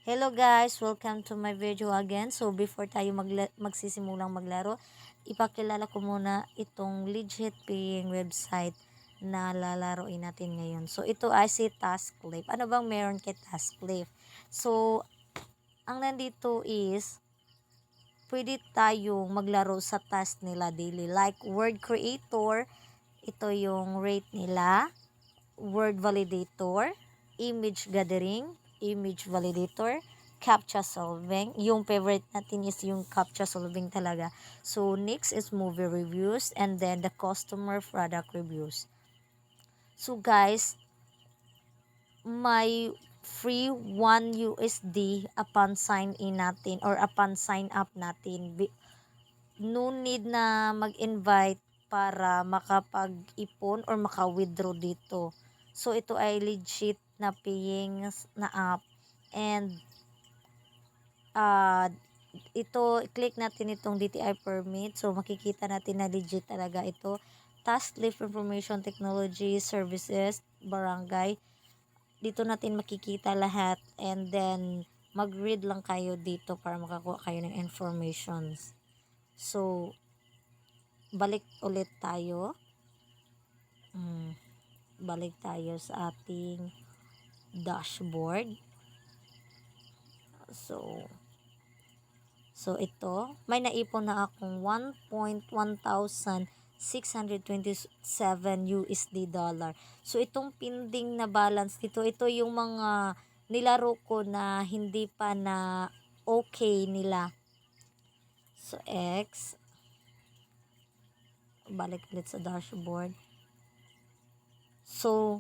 Hello guys, welcome to my video again. So before tayo magsisimulang maglaro, ipakilala ko muna itong legit paying website na lalaroin natin ngayon. So ito ay si Taskleaf. Ano bang meron kay Taskleaf? So ang nandito is pwede tayong maglaro sa task nila daily. Like word creator, ito yung rate nila, word validator, image gathering, image validator, CAPTCHA solving. Yung favorite natin is yung CAPTCHA solving talaga. So, next is movie reviews and then the customer product reviews. So, guys, may free 1 USD upon sign in natin or upon sign up natin. No need na mag-invite para makapag-ipon or maka-withdraw dito. So, ito ay legit na paying na app. And, ito, click natin itong DTI permit. So, makikita natin na legit talaga ito. Task Lift Information Technology Services, Barangay. Dito natin makikita lahat. And then, mag-read lang kayo dito para makakuha kayo ng informations. So, balik ulit tayo. Balik tayo sa ating dashboard. So ito, may naipon na akong 1.1627 USD dollar. So itong pending na balance dito, ito yung mga nilaro ko na hindi pa na okay nila. So X, balik ulit sa dashboard. So,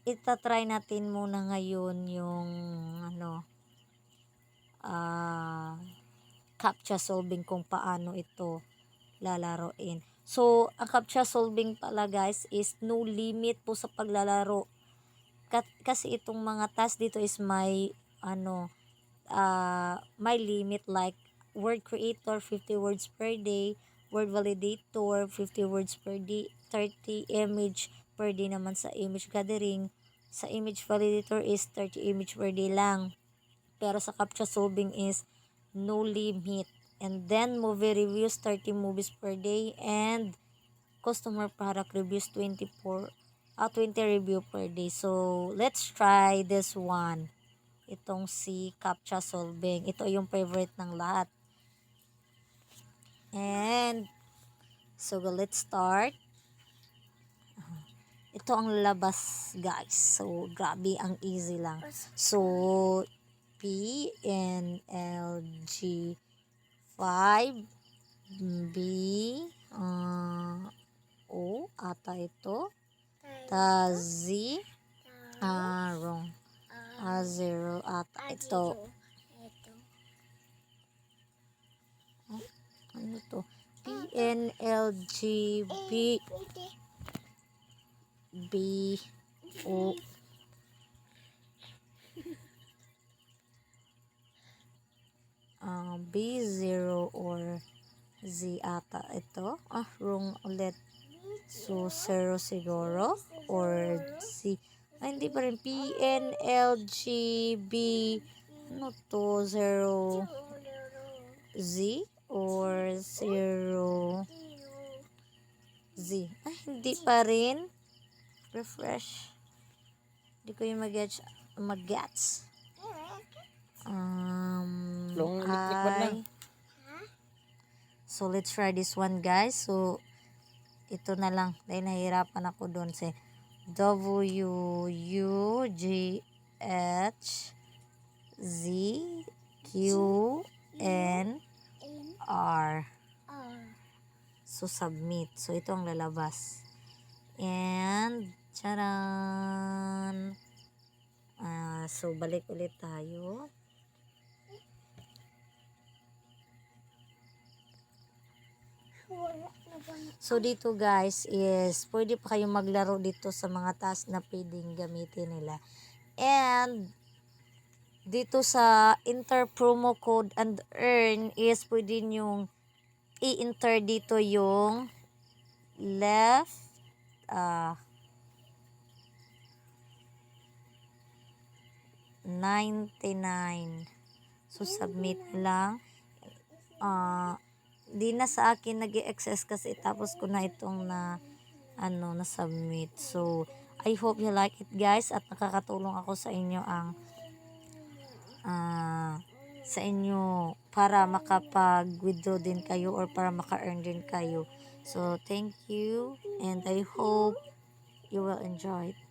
itatry natin muna ngayon yung CAPTCHA solving kung paano ito lalaroin. So, ang CAPTCHA solving pala guys is no limit po sa paglalaro. Kasi itong mga task dito is may may limit like word creator 50 words per day, word validator 50 words per day, 30 image per day naman sa image gathering. Sa image validator is 30 image per day lang. Pero sa CAPTCHA solving is no limit. And then movie reviews 30 movies per day and customer product reviews 20 review per day. So let's try this one. Itong si CAPTCHA solving. Ito yung favorite ng lahat. And so let's start. Ito ang labas guys. So grabe, ang easy lang. So PNLG 5 B O ata ito. Z wrong. 0 ata ito. Ano to? PNLGB B O B0 or Z ata ito. Wrong ulit. So, 0 siguro or C. Hindi pa rin. PNLGB ano to? 0 Z or 0 Z. Hindi pa rin. Refresh. Hindi ko yung mag-gets. So, let's try this one guys. So, ito na lang. Dahil nahihirapan ako doon sa WUGHZQNR. So, submit. So, ito ang lalabas. And, charan! So, balik ulit tayo. So, dito guys is, pwede pa kayong maglaro dito sa mga task na pwedeng gamitin nila. And, dito sa enter promo code and earn is pwede nyong i-enter dito yung left $1.99. So, submit lang. Di na sa akin nag-excess kasi tapos ko na itong na submit. So, I hope you like it guys at nakakatulong ako sa inyo sa inyo para makapag-withdraw din kayo or para maka-earn din kayo. So, thank you and I hope you will enjoy it.